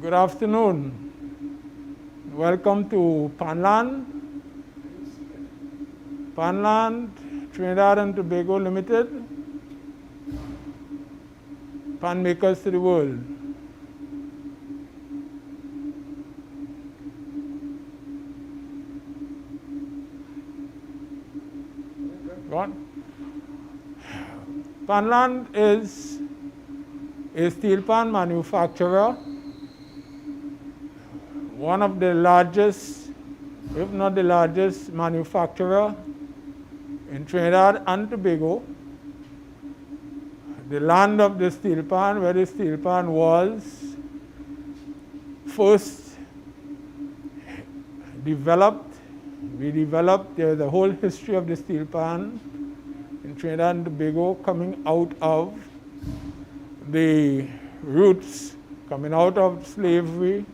Good afternoon. Welcome to Panland. Panland, Trinidad and Tobago Limited. Pan makers to the world. What? Panland is a steel pan manufacturer, one of the largest, if not the largest, manufacturer in Trinidad and Tobago, the land of the steel pan, where the steel pan was first developed. We developed, there's a whole history of the steel pan in Trinidad and Tobago coming out of the roots, coming out of slavery,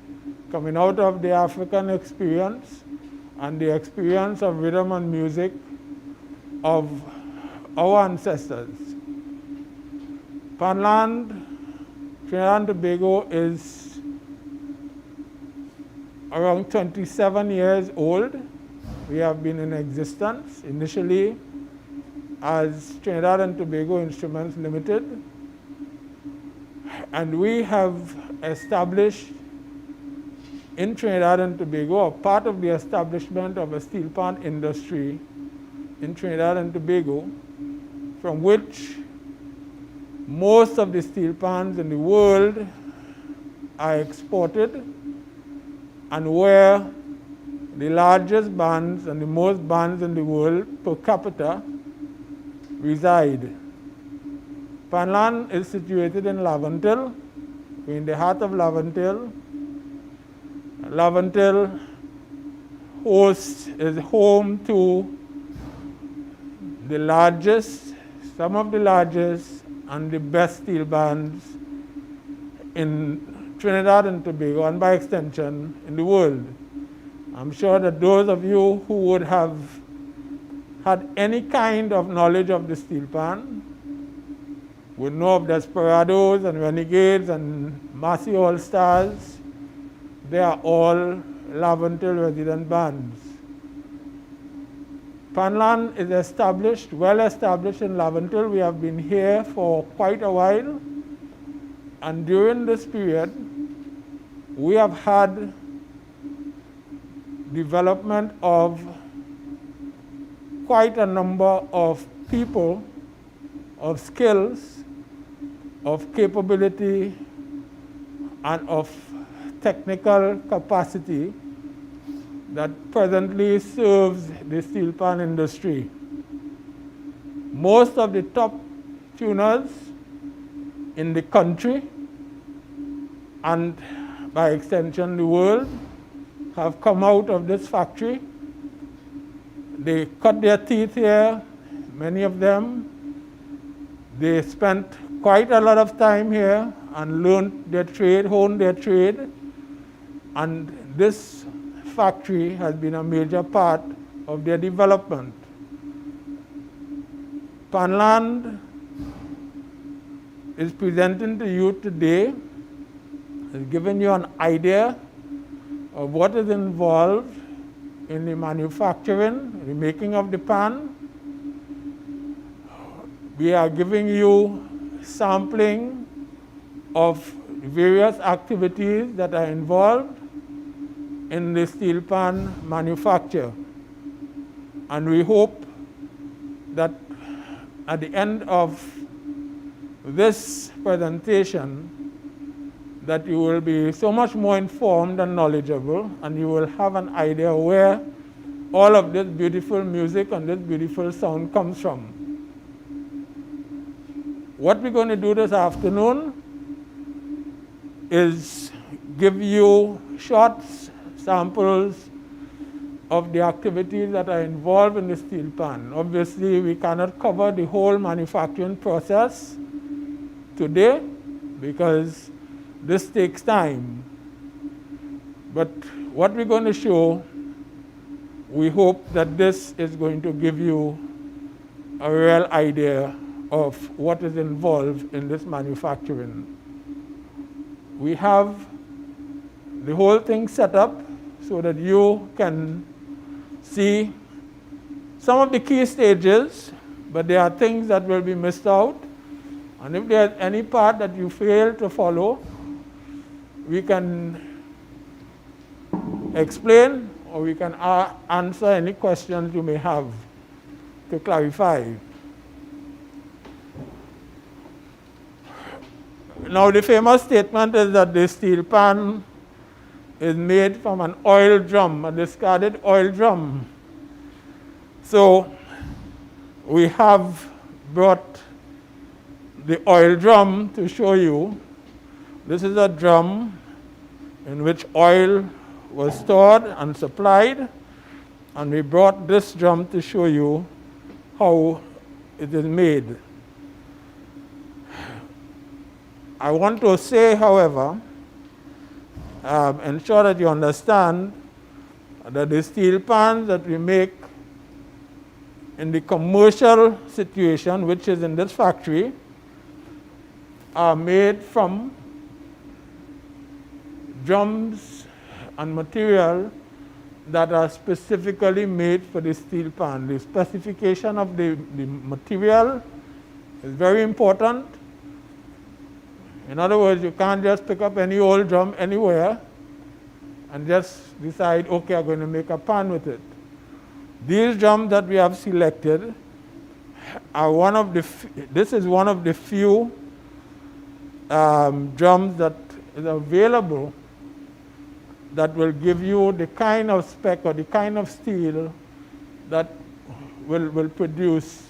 coming out of the African experience and the experience of rhythm and music of our ancestors. Panland, Trinidad and Tobago is around 27 years old. We have been in existence initially as Trinidad and Tobago Instruments Limited, and we have established in Trinidad and Tobago, or part of the establishment of a steel pan industry in Trinidad and Tobago, from which most of the steel pans in the world are exported, and where the largest bands and the most bands in the world per capita reside. Panland is situated in 𝗣𝗳𝗳𝗁, in the heart of 𝗣𝗳𝗳𝗁. 𝗣𝗳𝗳𝗁 is home to the largest, some of the largest and the best steel bands in Trinidad and Tobago, and by extension in the world. I'm sure that those of you who would have had any kind of knowledge of the steel pan would know of Desperados and Renegades and Massey All-Stars. They are all 𝗣𝗳𝗳𝗁 resident bands. Panland is established, well established in 𝗣𝗳𝗁. We have been here for quite a while, and during this period we have had development of quite a number of people, of skills, of capability, and of technical capacity that presently serves the steel pan industry. Most of the top tuners in the country, and by extension the world, have come out of this factory. They cut their teeth here, many of them. They spent quite a lot of time here and learned their trade, honed their trade, and this factory has been a major part of their development. Panland is presenting to you today, is giving you an idea of what is involved in the manufacturing, the making of the pan. We are giving you sampling of various activities that are involved in the steel pan manufacture. And we hope that at the end of this presentation that you will be so much more informed and knowledgeable, and you will have an idea where all of this beautiful music and this beautiful sound comes from. What we're going to do this afternoon is give you short samples of the activities that are involved in the steel pan. Obviously, we cannot cover the whole manufacturing process today because this takes time. But what we're going to show, we hope that this is going to give you a real idea of what is involved in this manufacturing. We have the whole thing set up so that you can see some of the key stages, but there are things that will be missed out. And if there's any part that you fail to follow, we can explain or we can answer any questions you may have to clarify. Now, the famous statement is that the steel pan is made from an oil drum, a discarded oil drum. So, we have brought the oil drum to show you. This is a drum in which oil was stored and supplied, and we brought this drum to show you how it is made. I want to say, however, ensure that you understand that the steel pans that we make in the commercial situation, which is in this factory, are made from drums and material that are specifically made for the steel pan. The specification of the material is very important. In other words, you can't just pick up any old drum anywhere and just decide, okay, I'm going to make a pan with it. These drums that we have selected are this is one of the few drums that is available that will give you the kind of spec or the kind of steel that will produce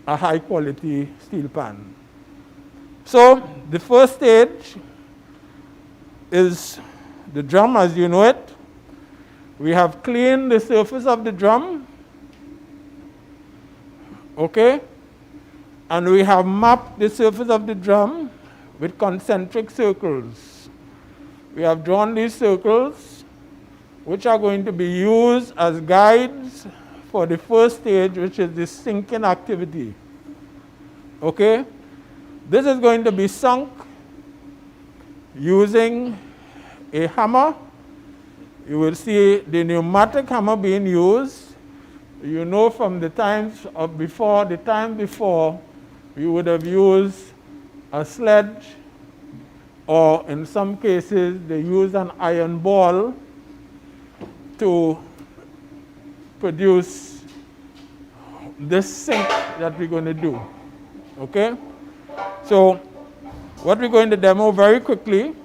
a high quality steel pan. So the first stage is the drum as you know it. We have cleaned the surface of the drum, okay? And we have mapped the surface of the drum with concentric circles. We have drawn these circles, which are going to be used as guides for the first stage, which is the sinking activity, okay? This is going to be sunk using a hammer. You will see the pneumatic hammer being used. You know from the times of before, we would have used a sledge, or in some cases they use an iron ball to produce this sink that we're going to do, okay? So what we're going to demo very quickly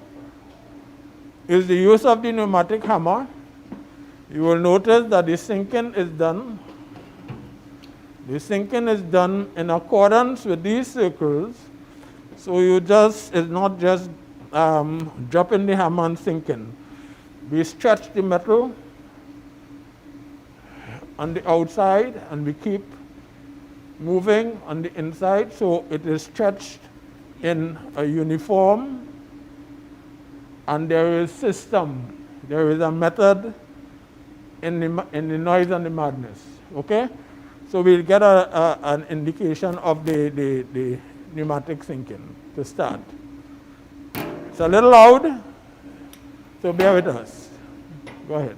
is the use of the pneumatic hammer. You will notice that the sinking is done. The sinking is done in accordance with these circles. So it's not just dropping the hammer and sinking. We stretch the metal on the outside and we keep moving on the inside so it is stretched in a uniform, and there is system. There is a method in the noise and the madness, okay? So we'll get an indication of the pneumatic sinking to start. It's a little loud, so bear with us. Go ahead.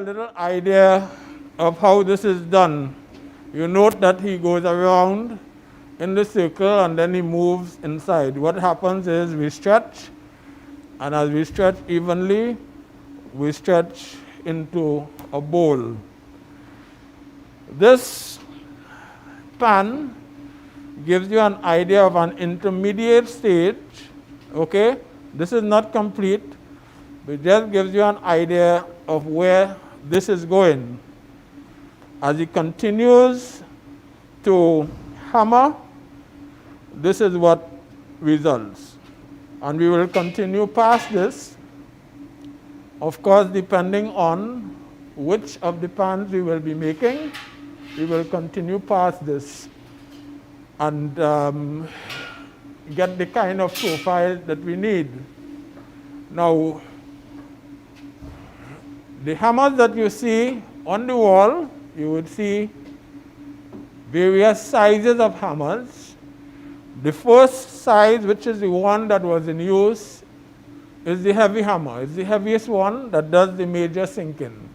little idea of how this is done. You note that he goes around in the circle and then he moves inside. What happens is we stretch, and as we stretch evenly, we stretch into a bowl. This pan gives you an idea of an intermediate stage, okay? This is not complete, but it just gives you an idea of where this is going. As it continues to hammer, this is what results. And we will continue past this, of course, depending on which of the pans we will be making. We will continue past this and get the kind of profile that we need. Now, the hammers that you see on the wall, you would see various sizes of hammers. The first size, which is the one that was in use, is the heavy hammer. It's the heaviest one that does the major sinking.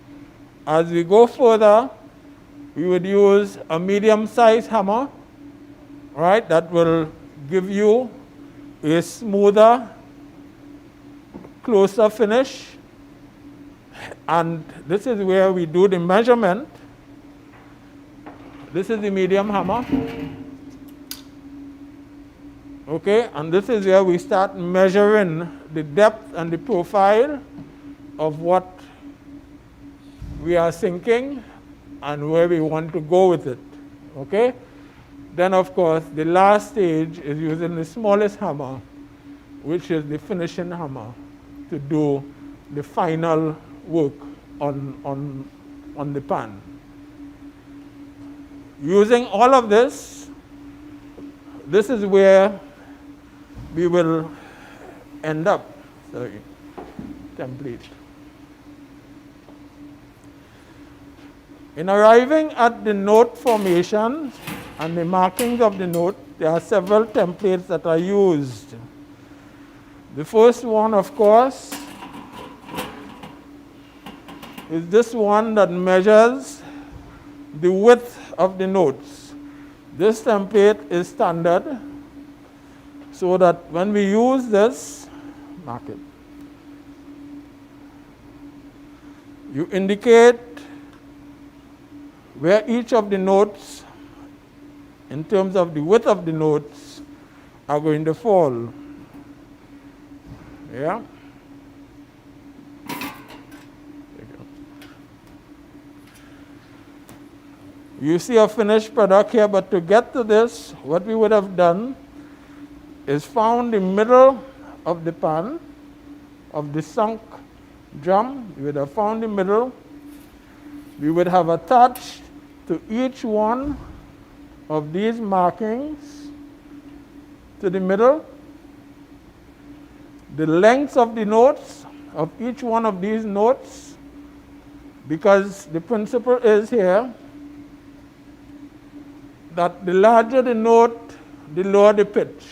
As we go further, we would use a medium-sized hammer, right, that will give you a smoother, closer finish. And this is where we do the measurement. This is the medium hammer. Okay, and this is where we start measuring the depth and the profile of what we are sinking and where we want to go with it. Okay? Then, of course, the last stage is using the smallest hammer, which is the finishing hammer, to do the final work on the pan. Using all of this, this is where we will end up. Sorry, template. In arriving at the note formation and the markings of the note, there are several templates that are used. The first one, of course, is this one that measures the width of the notes. This template is standard, so that when we use this, mark it. You indicate where each of the notes, in terms of the width of the notes, are going to fall. Yeah? You see a finished product here, but to get to this, what we would have done is found the middle of the pan, of the sunk drum. We would have found the middle. We would have attached to each one of these markings to the middle the lengths of the notes of each one of these notes, because the principle is here that the larger the note, the lower the pitch.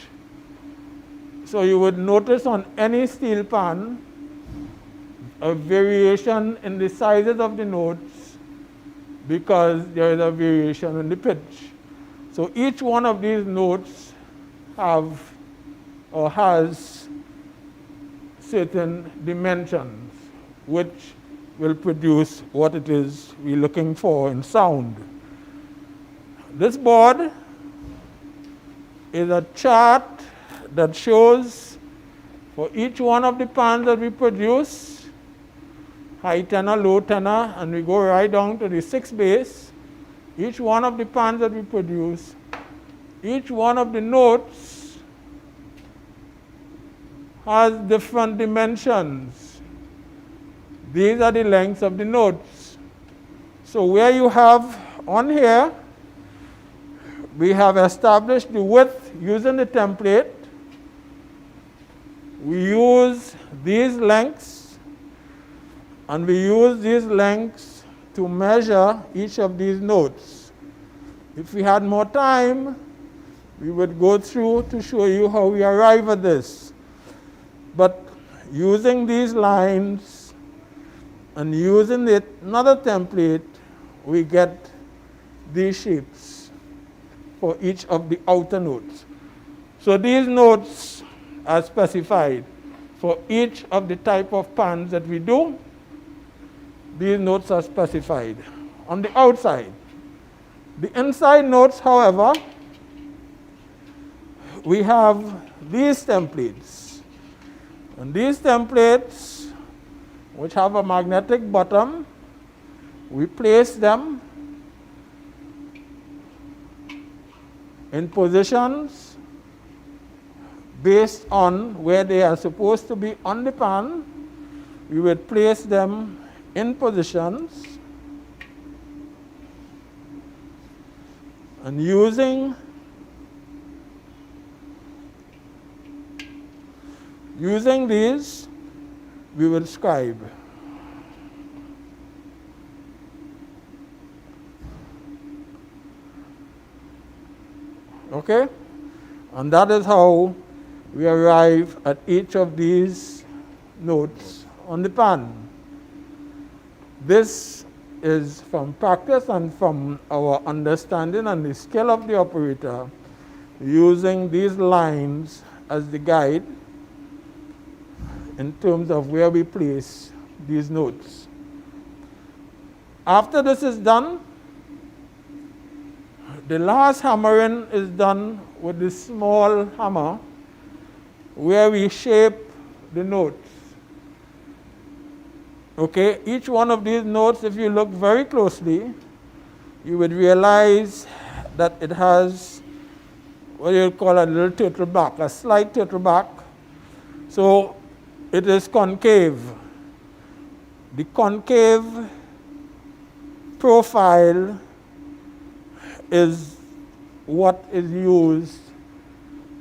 So you would notice on any steel pan a variation in the sizes of the notes because there is a variation in the pitch. So each one of these notes have or has certain dimensions which will produce what it is we're looking for in sound. This board is a chart that shows for each one of the pans that we produce, high tenor, low tenor, and we go right down to the 6 bass. Each one of the pans that we produce, each one of the notes has different dimensions. These are the lengths of the notes. So where you have on here, we have established the width using the template. We use these lengths, and we use these lengths to measure each of these notes. If we had more time, we would go through to show you how we arrive at this. But using these lines And using it, another template, we get these shapes for each of the outer notes. So these notes are specified for each of the type of pans that we do. These notes are specified on the outside. The inside notes, however, we have these templates. And these templates, which have a magnetic bottom, we place them in positions based on where they are supposed to be on the pan. We would place them in positions and using these, we will scribe. Okay? And that is how we arrive at each of these notes on the pan. This is from practice and from our understanding and the skill of the operator, using these lines as the guide in terms of where we place these notes. After this is done, the last hammering is done with the small hammer, where we shape the notes. Okay, each one of these notes, if you look very closely, you would realize that it has what you call a little turtle back, a slight turtle back. So it is concave. The concave profile is what is used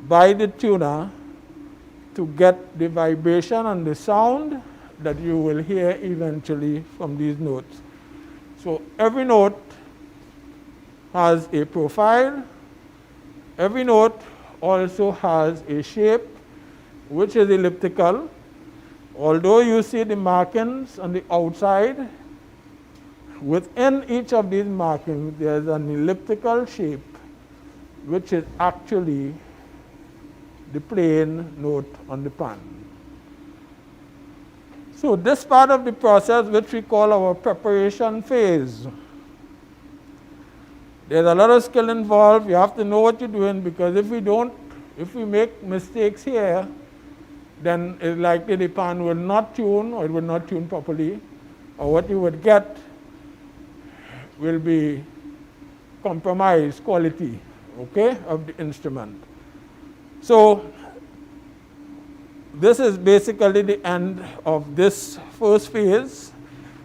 by the tuner to get the vibration and the sound that you will hear eventually from these notes. So every note has a profile. Every note also has a shape, which is elliptical. Although you see the markings on the outside, within each of these markings there's an elliptical shape, which is actually the plain note on the pan. So this part of the process, which we call our preparation phase, there's a lot of skill involved. You have to know what you're doing, because if we make mistakes here, then it's likely the pan will not tune, or it will not tune properly, or what you would get will be compromised quality, okay, of the instrument. So this is basically the end of this first phase.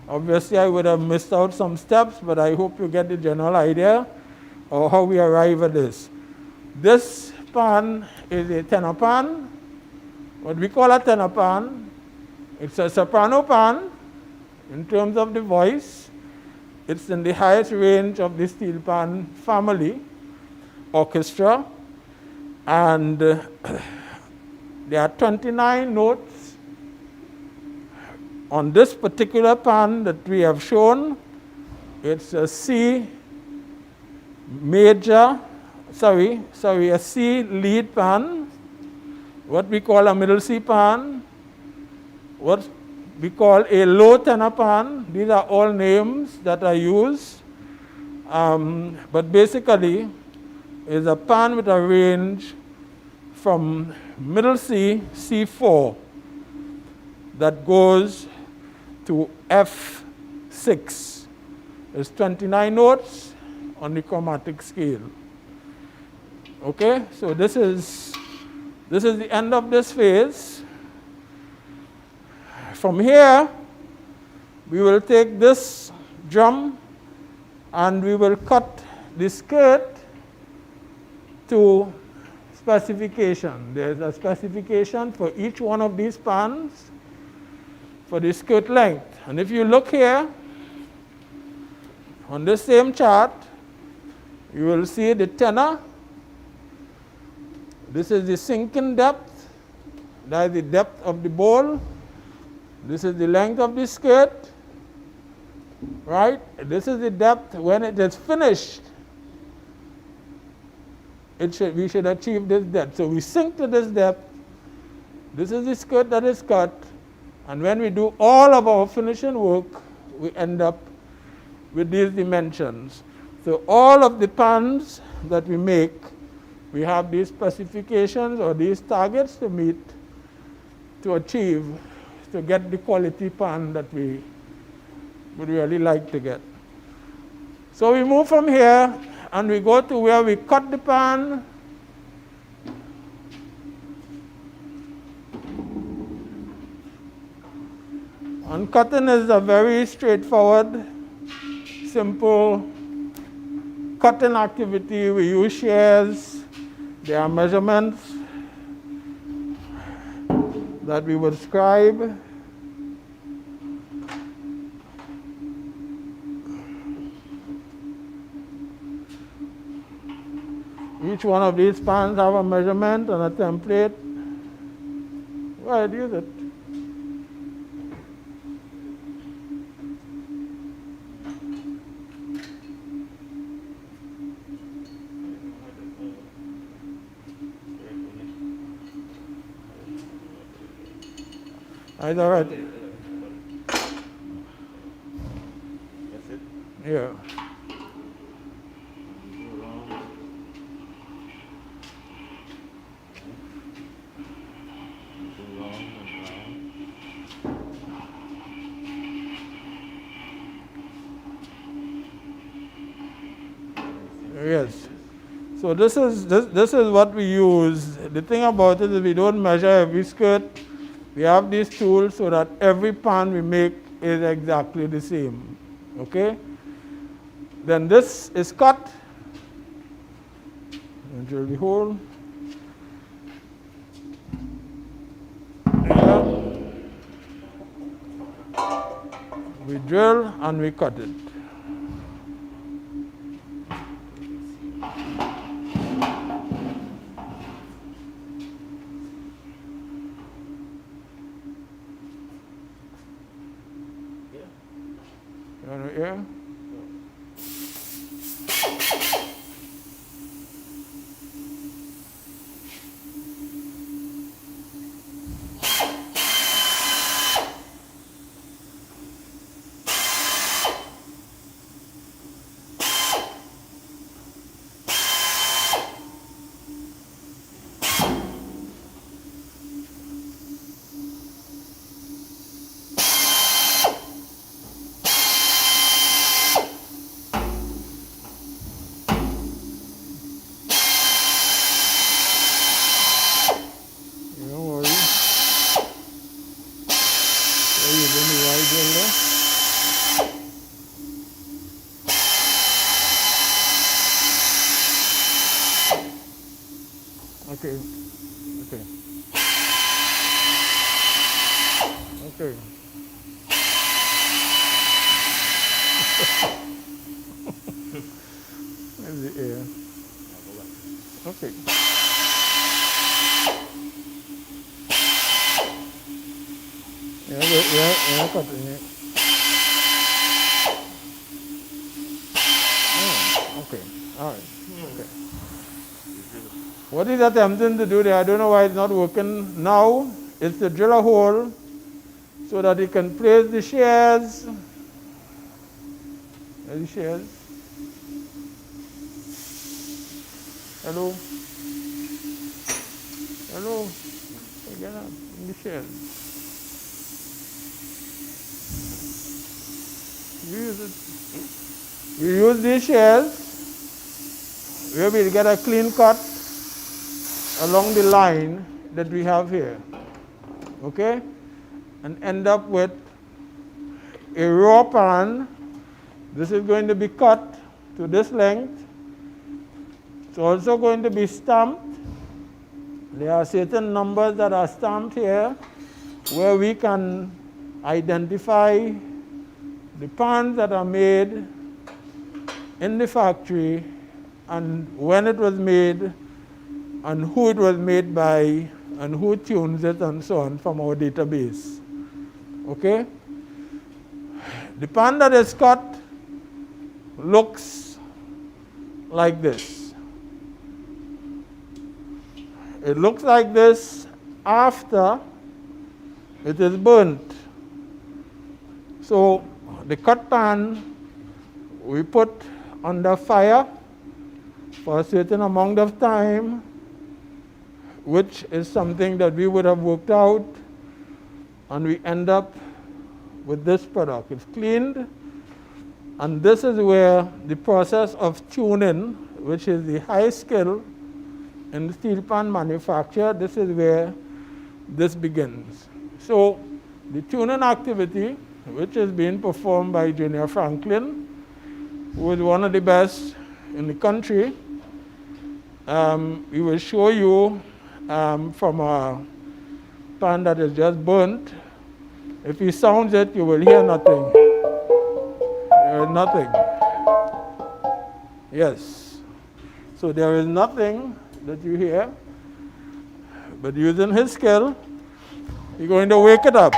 Obviously, I would have missed out some steps, but I hope you get the general idea of how we arrive at this. This pan is a tenor pan. What we call a tenor pan, it's a soprano pan in terms of the voice. It's in the highest range of the steel pan family, orchestra, and there are 29 notes on this particular pan that we have shown. It's a C major, a C lead pan, what we call a middle C pan, what we call a low tenor pan. These are all names that are used, but basically is a pan with a range from middle C, C4, that goes to F6. There's 29 notes on the chromatic scale. Okay, so this is the end of this phase. From here, we will take this drum and we will cut the skirt to specification. There's a specification for each one of these pans for the skirt length. And if you look here on this same chart, you will see the tenor. This is the sinking depth. That is the depth of the bowl. This is the length of the skirt. right? This is the depth. When it is finished, we should achieve this depth. So we sink to this depth. This is the skirt that is cut. And when we do all of our finishing work, we end up with these dimensions. So all of the pans that we make, we have these specifications or these targets to meet, to achieve, to get the quality pan that we would really like to get. So we move from here and we go to where we cut the pan. And cutting is a very straightforward, simple cutting activity. We use shears. There are measurements that we would scribe. Each one of these pans have a measurement and a template. Go ahead, use it. Is that right? That's it? Yeah. Yes. So this is what we use. The thing about it is we don't measure every skirt. We have these tools so that every pan we make is exactly the same. Okay? Then this is cut. And drill the hole. There. We drill and we cut it. Yeah. Okay. Okay. Okay. There's the air. Okay. Yeah, cut it. Oh, okay. All right. Okay. What he's attempting to do there, I don't know why it's not working now, is to drill a hole so that he can place the shears. There's the shears. Hello? Hello? Get up. In the shears. We use these shears where we'll get a clean cut along the line that we have here, okay? And end up with a raw pan. This is going to be cut to this length. It's also going to be stamped. There are certain numbers that are stamped here where we can identify the pans that are made in the factory and when it was made and who it was made by and who tunes it and so on from our database. Okay? The pan that is cut looks like this. It looks like this after it is burnt. So the cut pan we put under fire for a certain amount of time, which is something that we would have worked out, and we end up with this product. It's cleaned, and this is where the process of tuning, which is the high skill in the steel pan manufacture, this is where this begins. So the tuning activity, which is being performed by Junior Franklin, who is one of the best in the country, we will show you from a pan that is just burnt. If he sounds it, you will hear nothing. Nothing. Yes. So there is nothing that you hear, but using his skill, you're going to wake it up.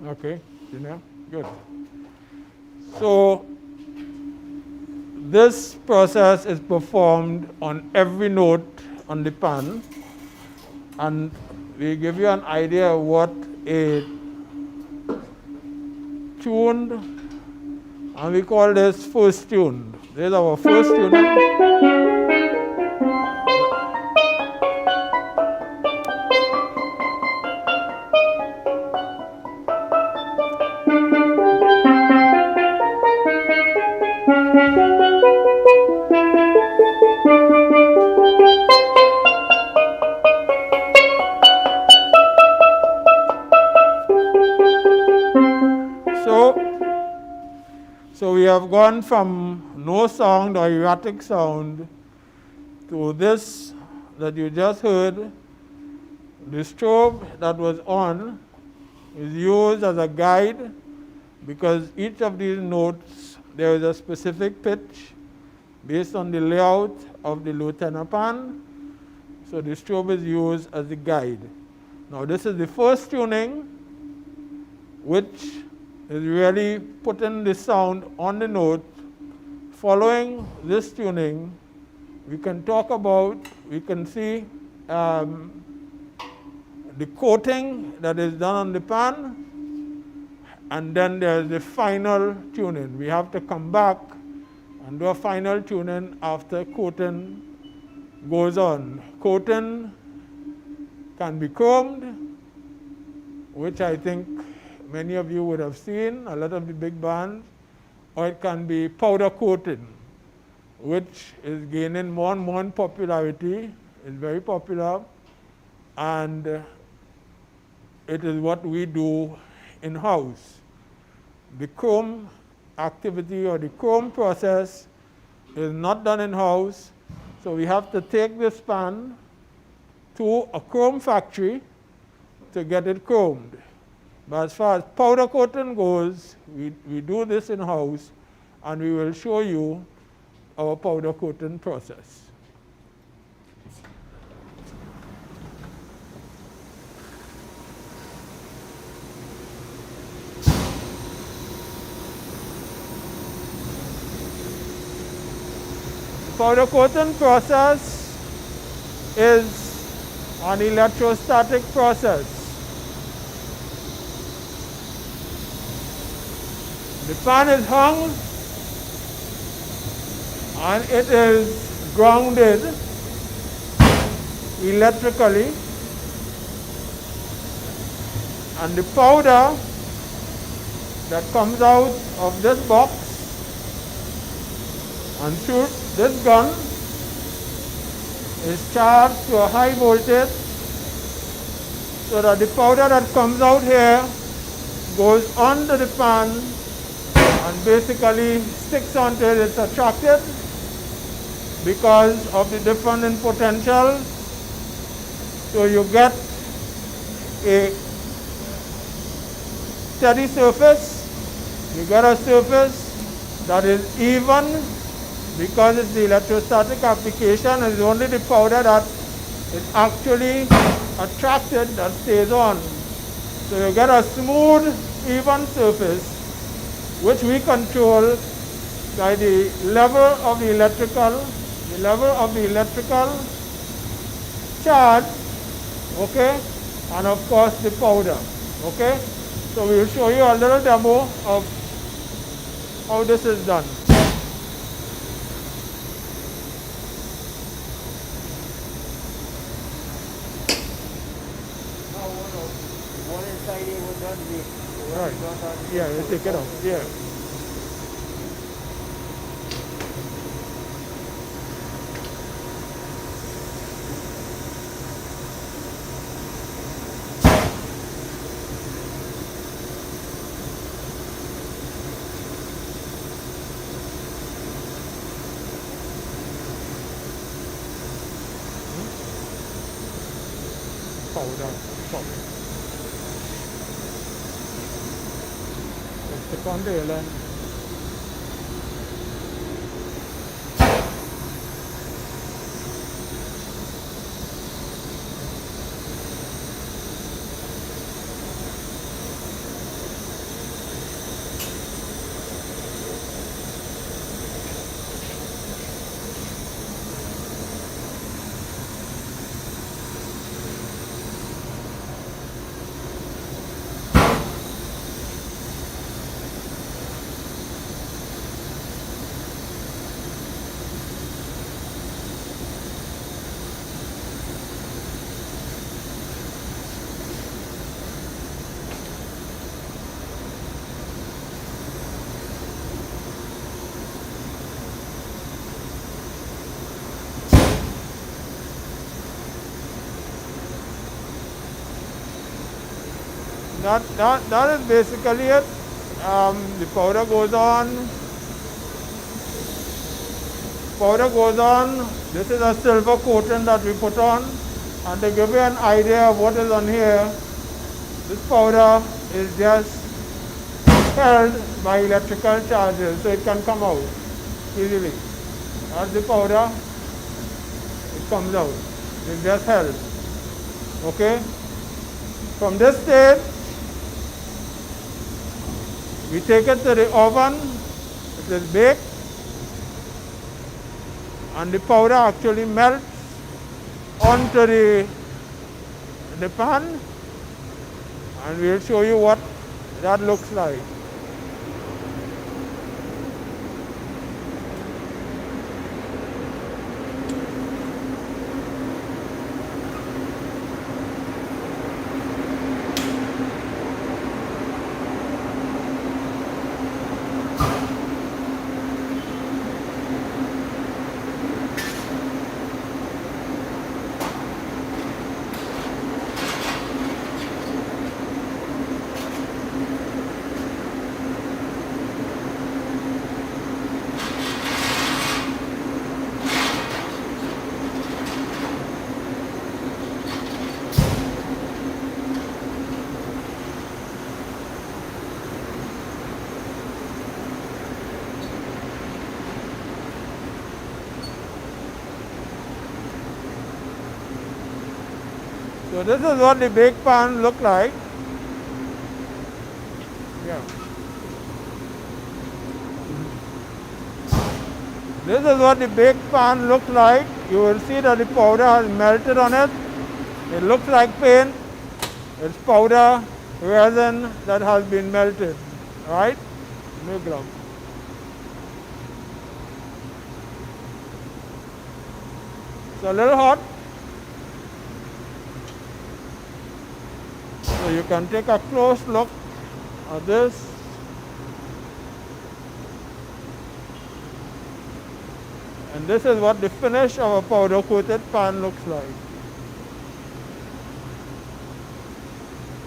Okay, you know, good. So this process is performed on every note on the pan, and we give you an idea of what a tuned, and we call this first tuned. This is our first tuning. have gone from no sound or erratic sound to this that you just heard. The strobe that was on is used as a guide because each of these notes, there is a specific pitch based on the layout of the low tenor pan. So the strobe is used as a guide. Now this is the first tuning, which is really putting the sound on the note. Following this tuning, we can talk about, we can see the coating that is done on the pan, and then there's the final tuning. We have to come back and do a final tuning after coating goes on. Coating can be chromed, which I think many of you would have seen, a lot of the big bands, or it can be powder coating, which is gaining more and more in popularity. It's very popular, and it is what we do in-house. The chrome activity or the chrome process is not done in-house, so we have to take this pan to a chrome factory to get it chromed. But as far as powder coating goes, we do this in-house, and we will show you our powder coating process. Powder coating process is an electrostatic process. The pan is hung and it is grounded electrically, and the powder that comes out of this box and through this gun is charged to a high voltage, so that the powder that comes out here goes onto the pan and basically sticks onto it. It's attracted because of the difference in potential. So you get a steady surface. You get a surface that is even, because it's the electrostatic application. It's only the powder that is actually attracted that stays on. So you get a smooth, even surface, which we control by the level of the electrical charge, okay, and of course the powder, okay. So we will show you a little demo of how this is done. Right. Yeah, you take it off. Yeah. Powder. Stick on the airline. That is basically it. The powder goes on, Powder goes on. This is a silver coating that we put on. And to give you an idea of what is on here, this powder is just held by electrical charges, so it can come out easily. As the powder, it comes out. It's just held. Okay? From this stage, we take it to the oven. It is baked. And the powder actually melts onto the pan. And we'll show you what that looks like. So this is what the baked pan look like. Yeah. This is what the baked pan looks like. You will see that the powder has melted on it. It looks like paint. It's powder resin that has been melted. Right? No glove. It's a little hot. So you can take a close look at this. And this is what the finish of a powder coated pan looks like.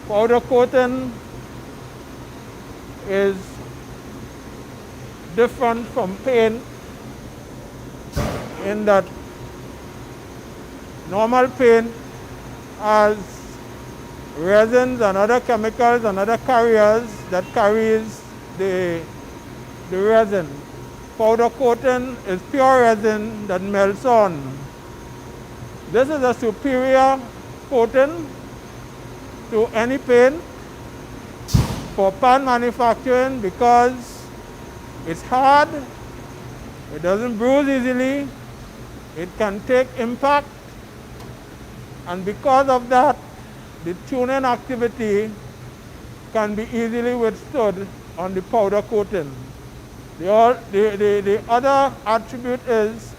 Powder coating is different from paint in that normal paint has resins and other chemicals and other carriers that carries the resin. Powder coating is pure resin that melts on. This is a superior coating to any paint for pan manufacturing because it's hard, it doesn't bruise easily, it can take impact, and because of that, the tuning activity can be easily withstood on the powder coating. The other attribute is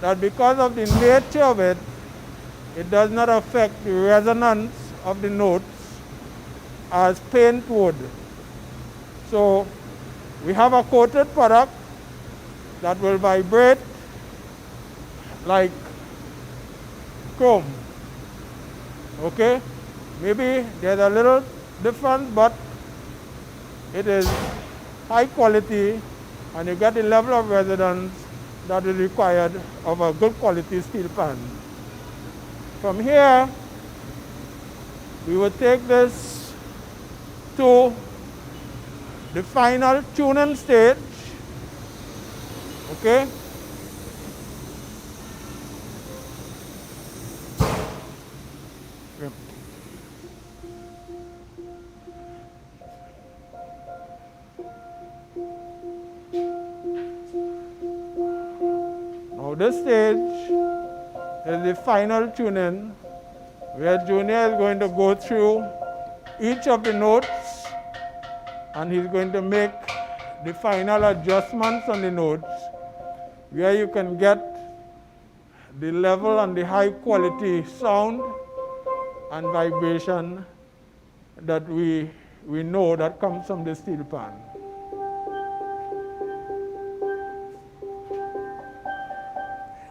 that because of the nature of it, it does not affect the resonance of the notes as paint would. So we have a coated product that will vibrate like chrome. Okay? Maybe there's a little difference, but it is high quality and you get the level of resonance that is required of a good quality steel pan. From here, we will take this to the final tuning stage. Okay? Now this stage is the final tuning where Junior is going to go through each of the notes and he's going to make the final adjustments on the notes where you can get the level and the high quality sound and vibration that we know that comes from the steel pan.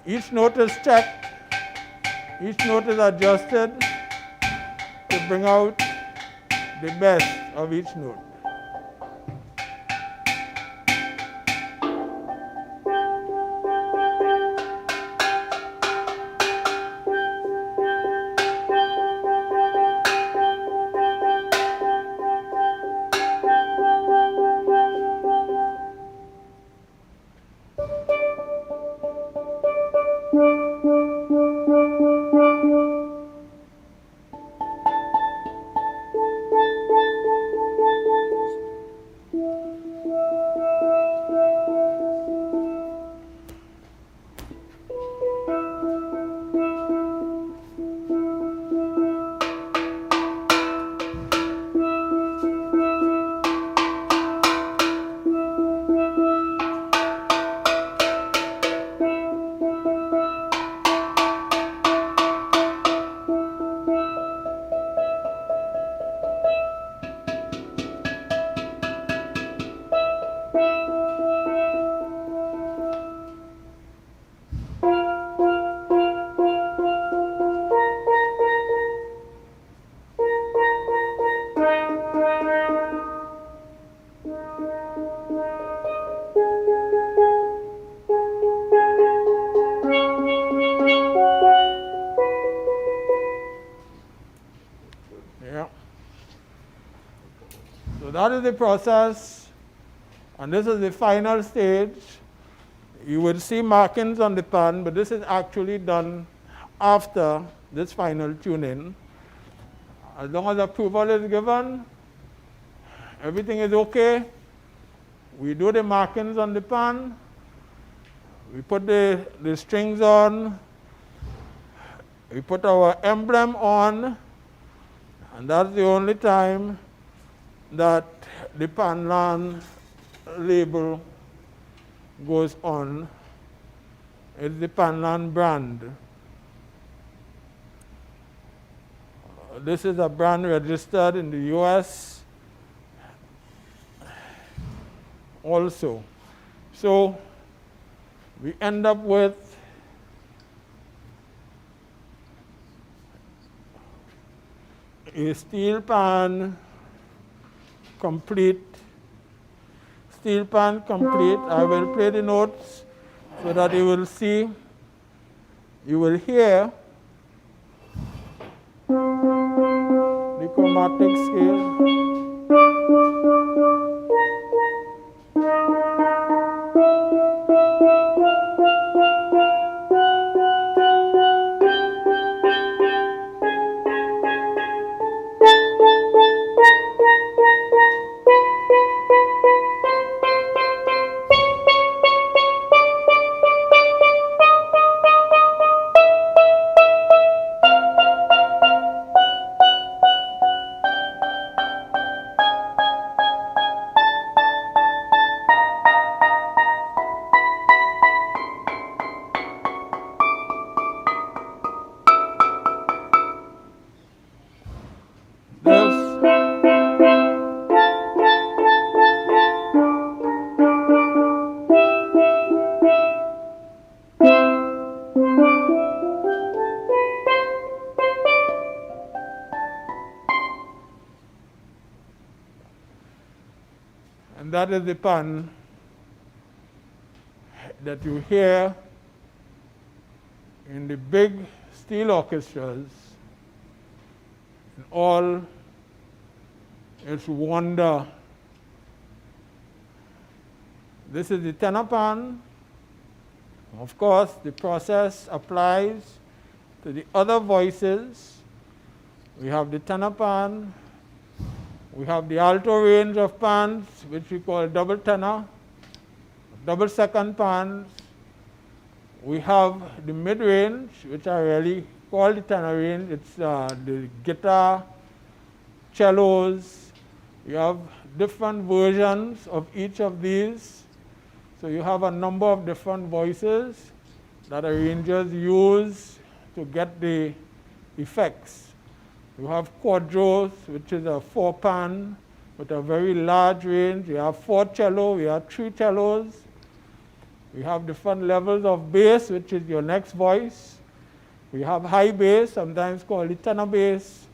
Each note is checked, each note is adjusted to bring out the best of each note. So that is the process, and this is the final stage. You will see markings on the pan, but this is actually done after this final tuning. As long as approval is given, everything is okay. We do the markings on the pan. We put the strings on. We put our emblem on. And that's the only time that the Panland label goes on. It's the Panland brand. This is a brand registered in the US also. So we end up with a steel pan complete. Steel pan complete. I will play the notes so that you will see, you will hear the chromatic scale. And that is the pan that you hear in the big steel orchestras in all its wonder. This is the tenor pan. Of course, the process applies to the other voices. We have the tenor pan. We have the alto range of pans, which we call double tenor, double second pans. We have the mid-range, which I really call the tenor range. It's the guitar, cellos. You have different versions of each of these. So you have a number of different voices that arrangers use to get the effects. You have quadros, which is a 4-pan with a very large range. You have 4 cello, we have 3 cellos. We have different levels of bass, which is your next voice. We have high bass, sometimes called the tenor bass.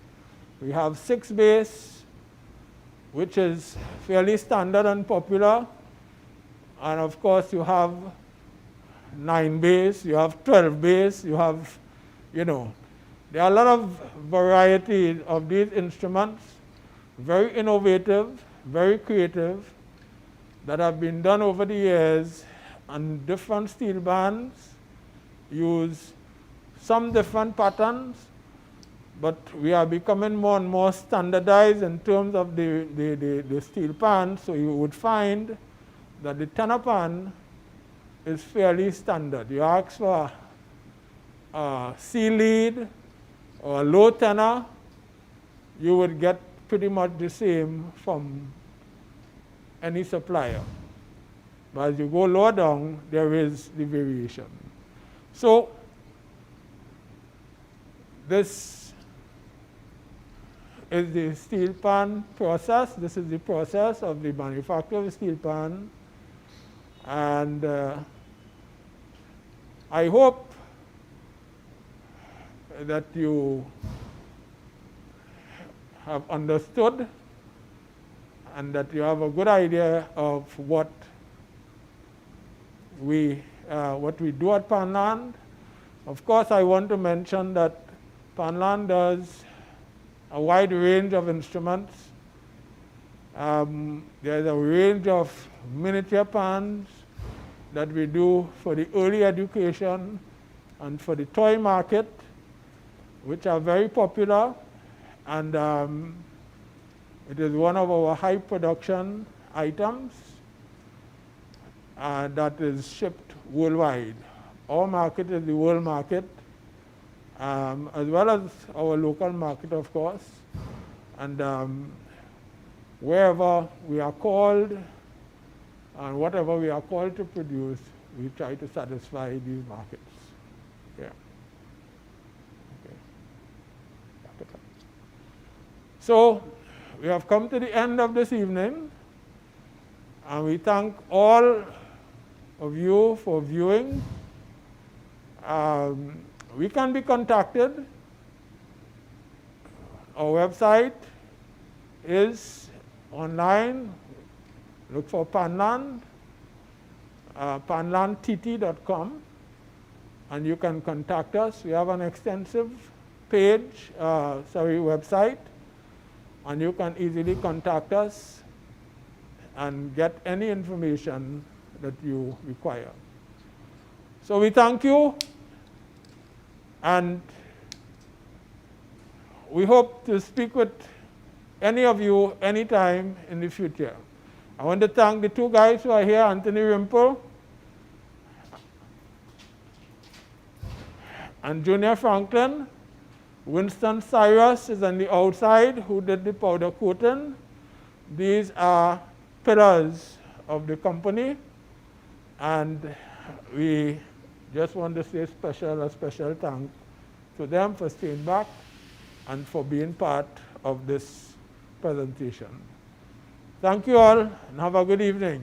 We have 6 bass, which is fairly standard and popular. And of course, you have 9 bass, you have 12 bass, you have, there are a lot of variety of these instruments, very innovative, very creative, that have been done over the years on different steel bands use some different patterns, but we are becoming more and more standardized in terms of the steel pan. So you would find that the tenor pan is fairly standard. You ask for a C lead or a low tenor, you would get pretty much the same from any supplier. But as you go lower down, there is the variation. So this is the steel pan process. This is the process of the manufacture of the steel pan. And I hope that you have understood and that you have a good idea of what we do at Panland. Of course, I want to mention that Panland does a wide range of instruments. There's a range of miniature pans that we do for the early education and for the toy market, which are very popular, and it is one of our high production items that is shipped worldwide. Our market is the world market, as well as our local market, of course. And wherever we are called and whatever we are called to produce, we try to satisfy these markets. Yeah. Okay. So we have come to the end of this evening, and we thank all of you for viewing. We can be contacted. Our website is online. Look for Panland, panlandtt.com, and you can contact us. We have an extensive website, and you can easily contact us and get any information that you require. So we thank you, and we hope to speak with any of you anytime in the future. I want to thank the two guys who are here, Anthony Rimple and Junior Franklin. Winston Cyrus is on the outside, who did the powder coating. These are pillars of the company, and we just want to say a special thank to them for staying back and for being part of this presentation. Thank you all, and have a good evening.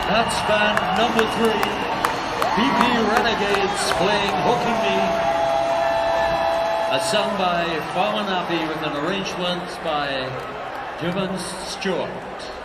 That's band number 3, BP Renegades playing Hooking Me, a song by Farmer Nappy with an arrangement by Jim Stewart.